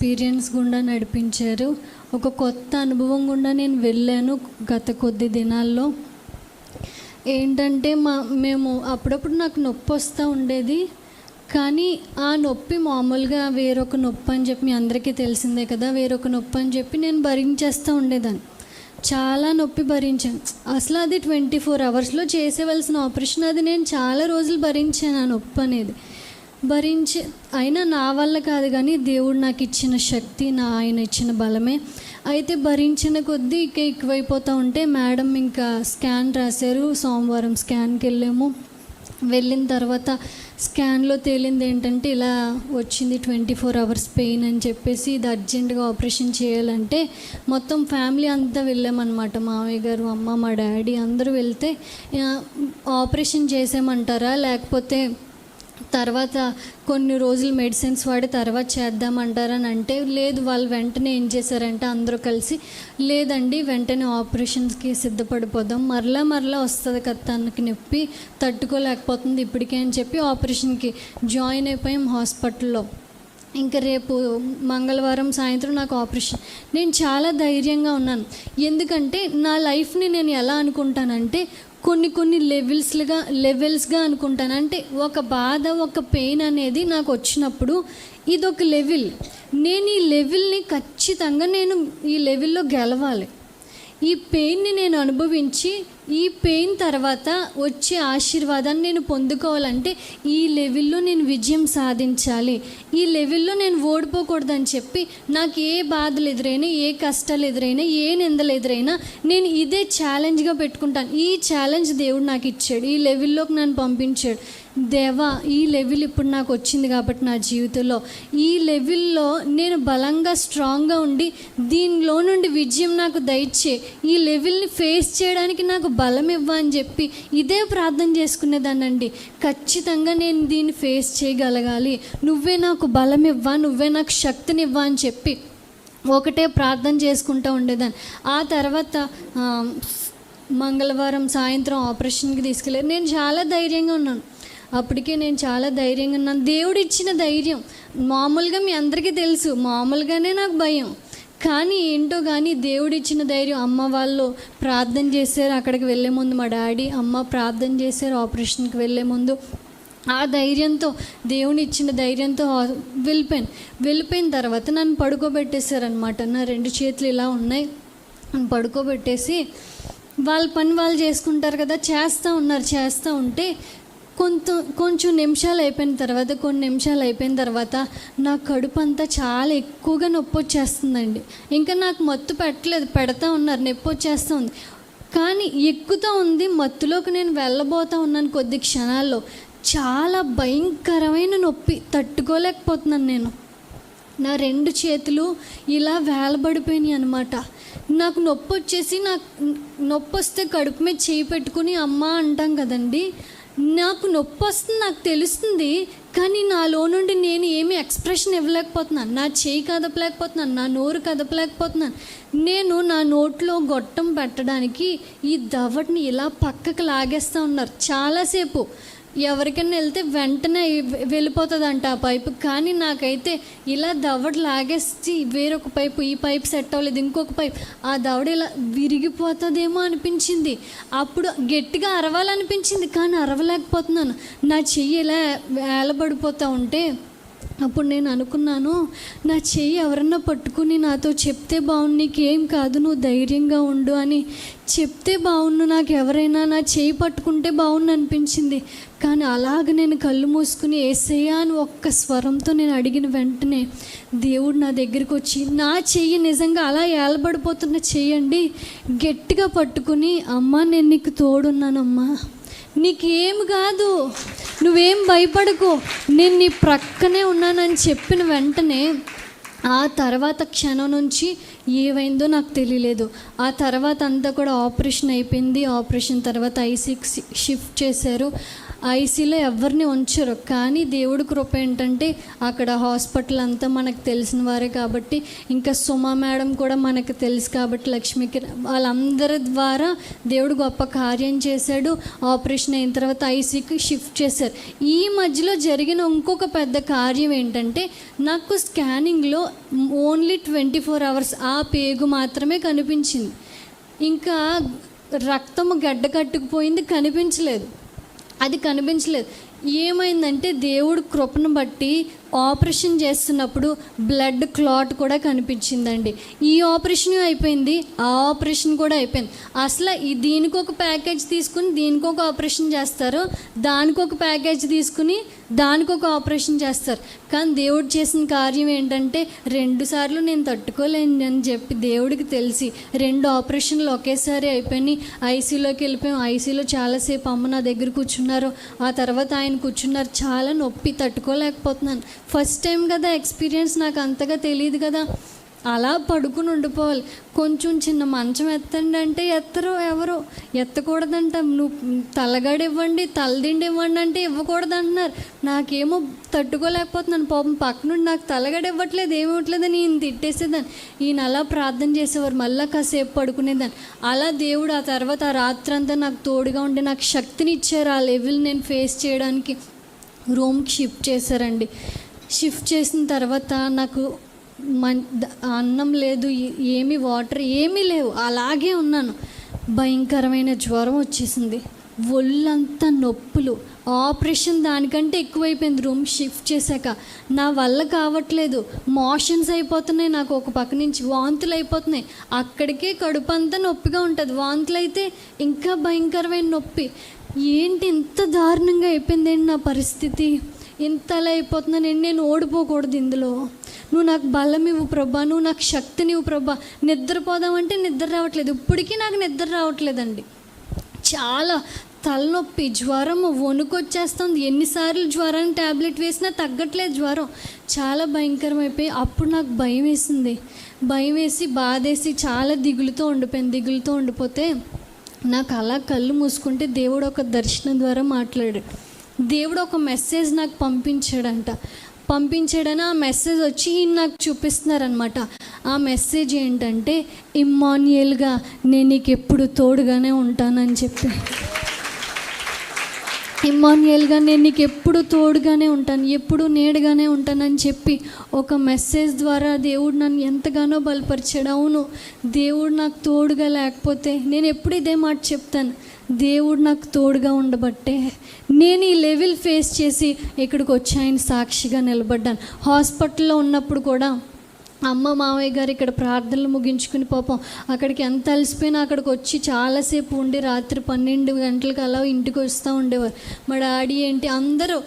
Experience గుండా నడిపించారు. ఒక కొత్త అనుభవం గుండా నేను వెళ్ళాను గత కొద్ది దినాల్లో. ఏంటంటే మేము అప్పుడప్పుడు నాకు నొప్పి వస్తూ ఉండేది. కానీ ఆ నొప్పి మామూలుగా వేరొక నొప్పి అని చెప్పి మీ అందరికీ తెలిసిందే కదా, వేరొక నొప్పి అని చెప్పి నేను భరించేస్తూ ఉండేదాన్ని. చాలా నొప్పి భరించాను. అసలు అది 24 అవర్స్లో చేసేవలసిన ఆపరేషన్. అది నేను చాలా రోజులు భరించాను ఆ నొప్పి అనేది. అయినా నా వల్ల కాదు, కానీ దేవుడు నాకు ఇచ్చిన శక్తి, ఆయన ఇచ్చిన బలమే. అయితే భరించిన కొద్దీ ఎక్కువైపోతూ ఉంటే మేడం ఇంకా స్కాన్ రాశారు. సోమవారం స్కాన్కి వెళ్ళాము. వెళ్ళిన తర్వాత స్కాన్లో తేలింది ఏంటంటే ఇలా వచ్చింది 24 అవర్స్ పెయిన్ అని చెప్పేసి, ఇది అర్జెంటుగా ఆపరేషన్ చేయాలంటే మొత్తం ఫ్యామిలీ అంతా వెళ్ళామన్నమాట. మామయ్య గారు, అమ్మ, మా డాడీ అందరూ వెళ్తే ఆపరేషన్ చేసేయమంటారా లేకపోతే తర్వాత కొన్ని రోజులు మెడిసిన్స్ వాడి తర్వాత చేద్దామంటారని అంటే, లేదు వాళ్ళు వెంటనే ఏం చేశారంటే అందరూ కలిసి, లేదండి వెంటనే ఆపరేషన్స్కి సిద్ధపడిపోదాం, మరలా వస్తుంది కదా తనకి నొప్పి, తట్టుకోలేకపోతుంది ఇప్పటికే అని చెప్పి ఆపరేషన్కి జాయిన్ అయిపోయాం హాస్పిటల్లో. ఇంకా రేపు మంగళవారం సాయంత్రం నాకు ఆపరేషన్. నేను చాలా ధైర్యంగా ఉన్నాను. ఎందుకంటే నా లైఫ్ని నేను ఎలా అనుకుంటానంటే కొన్ని లెవెల్స్గా అనుకుంటాను. అంటే ఒక బాధ, ఒక పెయిన్ అనేది నాకు వచ్చినప్పుడు ఇదొక లెవెల్. నేను ఈ లెవెల్ని ఖచ్చితంగా ఈ లెవెల్లో గెలవాలి. ఈ పెయిన్ని నేను అనుభవించి ఈ పెయిన్ తర్వాత వచ్చే ఆశీర్వాదాన్ని నేను పొందుకోవాలంటే ఈ లెవెల్లో నేను విజయం సాధించాలి, ఈ లెవెల్లో నేను ఓడిపోకూడదని చెప్పి నాకు ఏ బాధలు ఎదురైనా, ఏ కష్టాలు ఎదురైనా, ఏ నిందలు ఎదురైనా నేను ఇదే ఛాలెంజ్గా పెట్టుకుంటాను. ఈ ఛాలెంజ్ దేవుడు నాకు ఇచ్చాడు, ఈ లెవెల్లోకి నన్ను పంపించాడు. దేవా, ఈ లెవెల్ ఇప్పుడు నాకు వచ్చింది కాబట్టి నా జీవితంలో ఈ లెవెల్లో నేను బలంగా స్ట్రాంగ్గా ఉండి దీనిలో నుండి విజయం నాకు దయచే, ఈ లెవెల్ని ఫేస్ చేయడానికి నాకు బలం ఇవ్వ అని చెప్పి ఇదే ప్రార్థన చేసుకునేదానండి. ఖచ్చితంగా నేను దీన్ని ఫేస్ చేయగలగాలి, నువ్వే నాకు బలం ఇవ్వ, నువ్వే నాకు శక్తిని ఇవ్వ అని చెప్పి ఒకటే ప్రార్థన చేసుకుంటూ ఉండేదాన్ని. ఆ తర్వాత మంగళవారం సాయంత్రం ఆపరేషన్కి తీసుకెళ్ళారు. నేను చాలా ధైర్యంగా ఉన్నాను. అప్పటికే నేను చాలా ధైర్యంగా ఉన్నాను. దేవుడు ఇచ్చిన ధైర్యం మామూలుగా మీ అందరికీ తెలుసు, మామూలుగానే నాకు భయం. కానీ ఏంటో కానీ దేవుడిచ్చిన ధైర్యం. అమ్మ వాళ్ళు ప్రార్థన చేశారు అక్కడికి వెళ్ళే ముందు, మా డాడీ అమ్మ ప్రార్థన చేశారు ఆపరేషన్కి వెళ్ళే ముందు. ఆ ధైర్యంతో, దేవుని ఇచ్చిన ధైర్యంతో వెళ్ళిపోయిన తర్వాత నన్ను పడుకోబెట్టేశారనమాట. నా 2 చేతులు ఇలా ఉన్నాయి, పడుకోబెట్టేసి వాళ్ళ పని వాళ్ళు చేసుకుంటారు కదా, చేస్తూ ఉంటే కొంచెం నిమిషాలు అయిపోయిన తర్వాత నా కడుపు అంతా చాలా ఎక్కువగా నొప్పి వచ్చేస్తుందండి. ఇంకా నాకు మత్తు పెడతా ఉన్నారు, నొప్పి వచ్చేస్తూ ఉంది. కానీ ఎక్కుతూ ఉంది, మత్తులోకి నేను వెళ్ళబోతూ ఉన్నాను. కొద్ది క్షణాల్లో చాలా భయంకరమైన నొప్పి, తట్టుకోలేకపోతున్నాను నేను. నా 2 చేతులు ఇలా వేలబడిపోయినాయి అనమాట. నాకు నొప్పి వచ్చేసి, నొప్పి వస్తే కడుపు మీద చేయి పెట్టుకుని అమ్మ అంటాం కదండి, నాకు నొప్పి వస్తుంది, నాకు తెలుస్తుంది. కానీ నాలో నుండి నేను ఏమీ ఎక్స్ప్రెషన్ ఇవ్వలేకపోతున్నాను. నా చేయి కదపలేకపోతున్నాను, నా నోరు కదపలేకపోతున్నాను. నేను నా నోట్లో గొట్టం పెట్టడానికి ఈ దవడని ఇలా పక్కకు లాగేస్తూ ఉన్నారు చాలాసేపు. ఎవరికైనా వెళ్తే వెంటనే వెళ్ళిపోతుందంట ఆ పైపు, కానీ నాకైతే ఇలా దవడ లాగేసి వేరొక పైపు, ఈ పైపు సెట్ అవ్వలేదు, ఇంకొక పైపు, ఆ దవడ ఇలా విరిగిపోతుందేమో అనిపించింది. అప్పుడు గట్టిగా అరవాలనిపించింది, కానీ అరవలేకపోతున్నాను. నా చెయ్యి ఇలా వేలబడిపోతూ ఉంటే అప్పుడు నేను అనుకున్నాను, నా చెయ్యి ఎవరన్నా పట్టుకుని నాతో చెప్తే బాగుండు, నీకేం కాదు, నువ్వు ధైర్యంగా ఉండు అని చెప్తే బాగుండు, నాకు ఎవరైనా నా చెయ్యి పట్టుకుంటే బాగుండు అనిపించింది. కానీ అలాగ నేను కళ్ళు మూసుకుని యేసయ్యా అని ఒక్క స్వరంతో నేను అడిగిన వెంటనే దేవుడు నా దగ్గరికి వచ్చి నా చెయ్యి నిజంగా అలా ఏలబడిపోతున్న చెయ్యండి గట్టిగా పట్టుకుని, అమ్మ నేను నీకు తోడున్నానమ్మా, నీకేం కాదు, నువ్వేం భయపడకు, నేను నీ ప్రక్కనే ఉన్నానని చెప్పిన వెంటనే ఆ తర్వాత క్షణం నుంచి ఏమైందో నాకు తెలియలేదు. ఆ తర్వాత అంతా కూడా ఆపరేషన్ అయిపోయింది. ఆపరేషన్ తర్వాత ఐసీకి షిఫ్ట్ చేశారు. ఐసీలో ఎవరిని ఉంచరు. కానీ దేవుడి కృప ఏంటంటే అక్కడ హాస్పిటల్ అంతా మనకు తెలిసిన వారే కాబట్టి, ఇంకా సుమా మేడం కూడా మనకు తెలుసు కాబట్టి, లక్ష్మికి వాళ్ళందరి ద్వారా దేవుడు గొప్ప కార్యం చేశాడు. ఆపరేషన్ అయిన తర్వాత ఐసీకి షిఫ్ట్ చేశారు. ఈ మధ్యలో జరిగిన ఇంకొక పెద్ద కార్యం ఏంటంటే, నాకు స్కానింగ్లో ఓన్లీ 24 hours ఆ పేగు మాత్రమే కనిపించింది. ఇంకా రక్తము గడ్డ కట్టుకుపోయింది, కనిపించలేదు. అది కనిపించలేదు. ఏమైందంటే దేవుడు కృపను బట్టి ఆపరేషన్ చేస్తున్నప్పుడు బ్లడ్ క్లాట్ కూడా కనిపించిందండి. ఈ ఆపరేషన్ అయిపోయింది, ఆ ఆపరేషన్ కూడా అయిపోయింది. అసలు దీనికి ఒక ప్యాకేజ్ తీసుకుని దీనికి ఒక ఆపరేషన్ చేస్తారు, దానికి ఒక ప్యాకేజ్ తీసుకుని దానికి ఒక ఆపరేషన్ చేస్తారు. కానీ దేవుడు చేసిన కార్యం ఏంటంటే 2 సార్లు నేను తట్టుకోలేను అని చెప్పి దేవుడికి తెలిసి 2 ఆపరేషన్లు ఒకేసారి అయిపోయినాయి. ఐసీలోకి వెళ్ళిపోయాం. ఐసీలో చాలాసేపు అమ్మ నా దగ్గర కూర్చున్నారు. ఆ తర్వాత ఆయన కూర్చున్నారు. చాలా నొప్పి, తట్టుకోలేకపోతున్నాను. ఫస్ట్ టైం కదా ఎక్స్పీరియన్స్, నాకు అంతగా తెలియదు కదా. అలా పడుకుని ఉండిపోవాలి. కొంచెం చిన్న మంచం ఎత్తండి అంటే ఎవరు ఎత్తకూడదంట. నువ్వు తలగడ ఇవ్వండి, తలదిండి ఇవ్వండి అంటే ఇవ్వకూడదు అంటున్నారు. నాకేమో తట్టుకోలేకపోతున్నాను. పాపం పక్క నుండి నాకు తలగడ ఇవ్వట్లేదు, ఏమివ్వట్లేదని ఈయన తిట్టేసేదాన్ని. ఈయన అలా ప్రార్థన చేసేవారు, మళ్ళీ కాసేపు పడుకునేదాన్ని. అలా దేవుడు ఆ తర్వాత ఆ రాత్రంతా నాకు తోడుగా ఉండి నాకు శక్తిని ఇచ్చారు. ఆ లెవెల్ నేను ఫేస్ చేయడానికి రూమ్కి షిఫ్ట్ చేశారండి. షిఫ్ట్ చేసిన తర్వాత నాకు అన్నం లేదు, ఏమీ వాటర్ ఏమీ లేవు, అలాగే ఉన్నాను. భయంకరమైన జ్వరం వచ్చేసింది, ఒళ్ళంతా నొప్పులు, ఆపరేషన్ దానికంటే ఎక్కువైపోయింది. రూమ్ షిఫ్ట్ చేశాక నా వల్ల కావట్లేదు, మోషన్స్ అయిపోతున్నాయి, నాకు ఒక పక్క నుంచి వాంతులు అయిపోతున్నాయి. అక్కడికే కడుపు అంతా నొప్పిగా ఉంటుంది, వాంతులు అయితే ఇంకా భయంకరమైన నొప్పి. ఏంటి ఇంత దారుణంగా అయిపోయిందేంటి నా పరిస్థితి, ఇంతలా అయిపోతున్నాను. నేను ఓడిపోకూడదు ఇందులో. నువ్వు నాకు బలం ఇవ్వు ప్రభా, నువ్వు నాకు శక్తినివ్వు ప్రభా. నిద్రపోదామంటే నిద్ర రావట్లేదు, ఇప్పటికీ నాకు నిద్ర రావట్లేదండి. చాలా తలనొప్పి, జ్వరము, వణుకు వచ్చేస్తుంది. ఎన్నిసార్లు జ్వరానికి ట్యాబ్లెట్ వేసినా తగ్గట్లేదు జ్వరం. చాలా భయంకరమైపోయి అప్పుడు నాకు భయం వేసింది. భయం వేసి బాధేసి చాలా దిగులుతో ఉండిపోతే నాకు అలా కళ్ళు మూసుకుంటే దేవుడు ఒక దర్శనం ద్వారా మాట్లాడాడు. దేవుడు ఒక మెసేజ్ నాకు పంపించాడని ఆ మెసేజ్ వచ్చి నాకు చూపిస్తున్నారనమాట. ఆ మెసేజ్ ఏంటంటే, ఇమ్మాన్యుయేల్గా నేను నీకు ఎప్పుడు తోడుగానే ఉంటానని చెప్పి, ఇమ్మాన్యుయేల్గా నేను నీకు ఎప్పుడు తోడుగానే ఉంటాను, ఎప్పుడు నీడగానే ఉంటానని చెప్పి ఒక మెసేజ్ ద్వారా దేవుడు నన్ను ఎంతగానో బలపరిచాడు. అవును, దేవుడు నాకు తోడుగా లేకపోతే నేను ఎప్పుడు ఇదే మాట చెప్తాను, దేవుడు నాకు తోడుగా ఉండబట్టే నేను ఈ లెవెల్ ఫేస్ చేసి ఇక్కడికి వచ్చి ఆయన సాక్షిగా నిలబడ్డాను. హాస్పిటల్లో ఉన్నప్పుడు కూడా అమ్మ మామయ్య గారు ఇక్కడ ప్రార్థనలు ముగించుకుని పాపం అక్కడికి ఎంత అలసిపోయినా అక్కడికి వచ్చి చాలాసేపు ఉండి రాత్రి 12 గంటలకు అలా ఇంటికి వస్తూ ఉండేవారు. మా డాడీ ఏంటి అందరూ,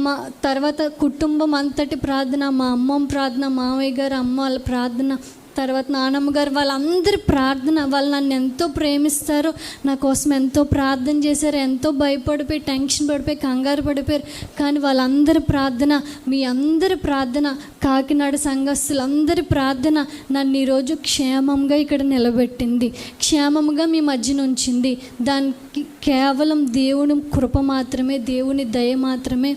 మా తర్వాత కుటుంబం అంతటి ప్రార్థన, మా అమ్మమ్మ ప్రార్థన, మామయ్య గారు అమ్మ వాళ్ళ ప్రార్థన, తర్వాత నానమ్మ గారు, వాళ్ళందరి ప్రార్థన. వాళ్ళు నన్ను ఎంతో ప్రేమిస్తారు, నా కోసం ఎంతో ప్రార్థన చేశారు, ఎంతో భయపడిపోయి టెన్షన్ పడిపోయి కంగారు పడిపోయారు. కానీ వాళ్ళందరి ప్రార్థన, మీ అందరి ప్రార్థన, కాకినాడ సంఘస్థులందరి ప్రార్థన నన్ను ఈరోజు క్షేమంగా ఇక్కడ నిలబెట్టింది, క్షేమంగా మీ మధ్యన ఉంచింది. దానికి కేవలం దేవుని కృప మాత్రమే, దేవుని దయ మాత్రమే.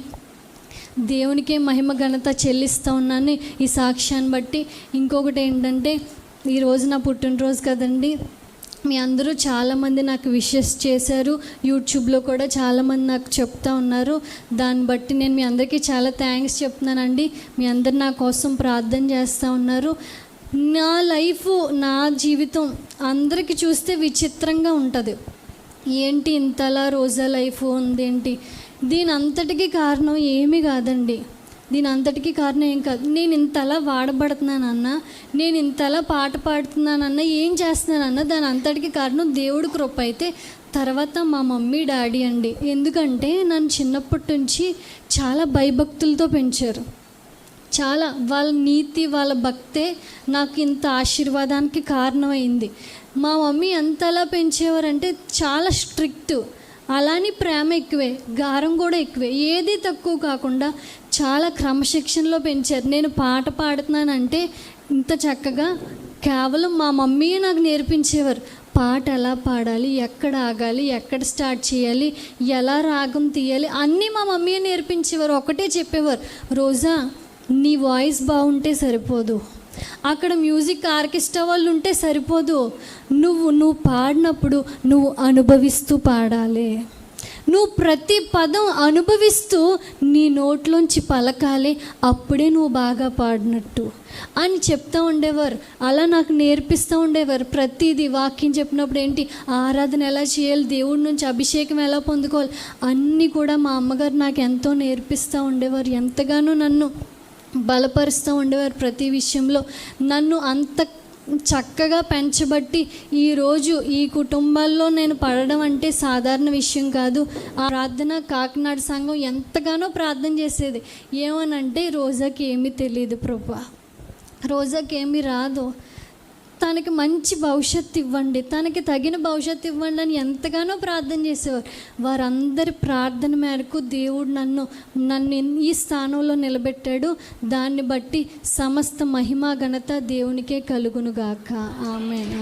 దేవునికే మహిమ ఘనత చెల్లిస్తూ ఉన్నాను ఈ సాక్ష్యాన్ని బట్టి. ఇంకొకటి ఏంటంటే, ఈరోజు నా పుట్టినరోజు కదండి. మీ అందరూ చాలామంది నాకు విషెస్ చేశారు, యూట్యూబ్లో కూడా చాలామంది నాకు చెప్తా ఉన్నారు. దాన్ని బట్టి నేను మీ అందరికీ చాలా థ్యాంక్స్ చెప్తున్నానండి. మీ అందరు నా కోసం ప్రార్థన చేస్తూ ఉన్నారు. నా లైఫ్, నా జీవితం అందరికీ చూస్తే విచిత్రంగా ఉంటుంది. ఏంటి ఇంతలా రోజా లైఫ్ ఉందేంటి? దీని అంతటికీ కారణం ఏమీ కాదండి. దీని అంతటికీ కారణం ఏం కాదు. నేను ఇంతలా వాడబడుతున్నానన్నా, నేను ఇంతలా పాట పాడుతున్నానన్నా, ఏం చేస్తున్నానన్నా దాని అంతటికీ కారణం దేవుడి కృప. అయితే తర్వాత మా మమ్మీ డాడీ అండి. ఎందుకంటే నన్ను చిన్నప్పటి నుంచి చాలా భయభక్తులతో పెంచారు. చాలా వాళ్ళ నీతి, వాళ్ళ భక్తే నాకు ఇంత ఆశీర్వాదానికి కారణమైంది. మా మమ్మీ ఎంతలా పెంచేవారంటే చాలా స్ట్రిక్ట్, అలానే ప్రేమ ఎక్కువే, గారం కూడా ఎక్కువే, ఏది తక్కువ కాకుండా చాలా క్రమశిక్షణలో పెంచారు. నేను పాట పాడుతున్నానంటే ఇంత చక్కగా కేవలం మా మమ్మీయే నాకు నేర్పించేవారు. పాట ఎలా పాడాలి, ఎక్కడ ఆగాలి, ఎక్కడ స్టార్ట్ చేయాలి, ఎలా రాగం తీయాలి అన్నీ మా మమ్మీ నేర్పించేవారు. ఒకటే చెప్పేవారు, రోజా నీ వాయిస్ బాగుంటే సరిపోదు, అక్కడ మ్యూజిక్ ఆర్కెస్ట్రా వాళ్ళు ఉంటే సరిపోదు, నువ్వు పాడినప్పుడు నువ్వు అనుభవిస్తూ పాడాలి, నువ్వు ప్రతి పదం అనుభవిస్తూ నీ నోట్లోంచి పలకాలి, అప్పుడే నువ్వు బాగా పాడినట్టు అని చెప్తూ ఉండేవారు. అలా నాకు నేర్పిస్తూ ఉండేవారు. ప్రతిదీ వాక్యం చెప్పినప్పుడు ఏంటి, ఆరాధన ఎలా చేయాలి, దేవుడి నుంచి అభిషేకం ఎలా పొందుకోవాలి అన్నీ కూడా మా అమ్మగారు నాకు ఎంతో నేర్పిస్తూ ఉండేవారు. ఎంతగానో నన్ను బలపరుస్తూ ఉండేవారు. ప్రతి విషయంలో నన్ను అంత చక్కగా పెంచబట్టి ఈరోజు ఈ కుటుంబాల్లో నేను పడడం అంటే సాధారణ విషయం కాదు. ఆ ప్రార్థన కాకినాడ సంఘం ఎంతగానో ప్రార్థన చేసేది. ఏమనంటే రోజాకి ఏమీ తెలియదు ప్రభా, రోజాకి ఏమీ రాదు, తనకి మంచి భవిష్యత్తు ఇవ్వండి, తనకి తగిన భవిష్యత్తు ఇవ్వండి అని ఎంతగానో ప్రార్థన చేసేవారు. వారందరి ప్రార్థన మేరకు దేవుడు నన్ను ఈ స్థానంలో నిలబెట్టాడు. దాన్ని బట్టి సమస్త మహిమ ఘనత దేవునికే కలుగునుగాక. ఆమేన్.